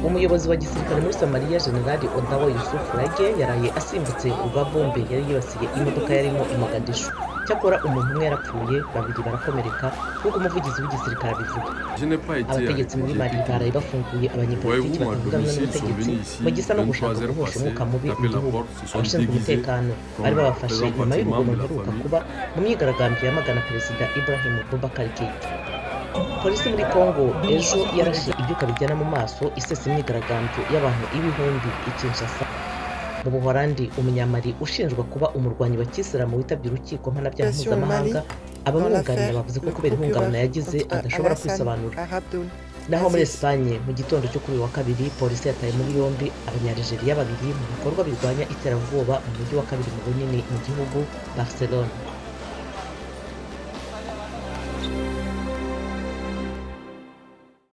umuyobozi wa gisirikare muri Somalia Generali Odawa Yusuf Rage yaraye asimbutse urwa bombe yari yibasiye imodoka yarimo i Mogadishu. Cyakora umuntu umwe yarapfuye, babiri barakomereka nk'uko umuvugizi w'igisirikare abivuga. Abategetsi muri Mali baraye bafunguye abanyepolitiki batavuga rumwe n'ubutegetsi mu gisa no gushaka guhosha umwuka mubi mu gihugu. Abashinzwe umutekano bari babafashe nyuma y'urugomo ruheruka kuba mu myigaragambyo yamagana Perezida Ibrahim Boubacar Keïta. Polisi muri Congo ejo yarashe ibyuka bijyana mu maso isesa imyigaragambyo y'abantu ibihumbi i Kinshasa. Mu Buholandi, umunyamali ushinjwa kuba umurwanyi wa Kisilamu witabye urukiko mpanabyaha mpuzamahanga, abamwunganira bavuze ko kubera ihungabana yagize adashobora kwisobanura. Naho muri Espagne mu gitondo cyo kuri uyu wa kabiri, polisi yataye muri yombi Abanyalgeria babiri mu bikorwa birwanya iterabwoba mu mujyi wa kabiri mu bunini mu gihugu, Barcelona.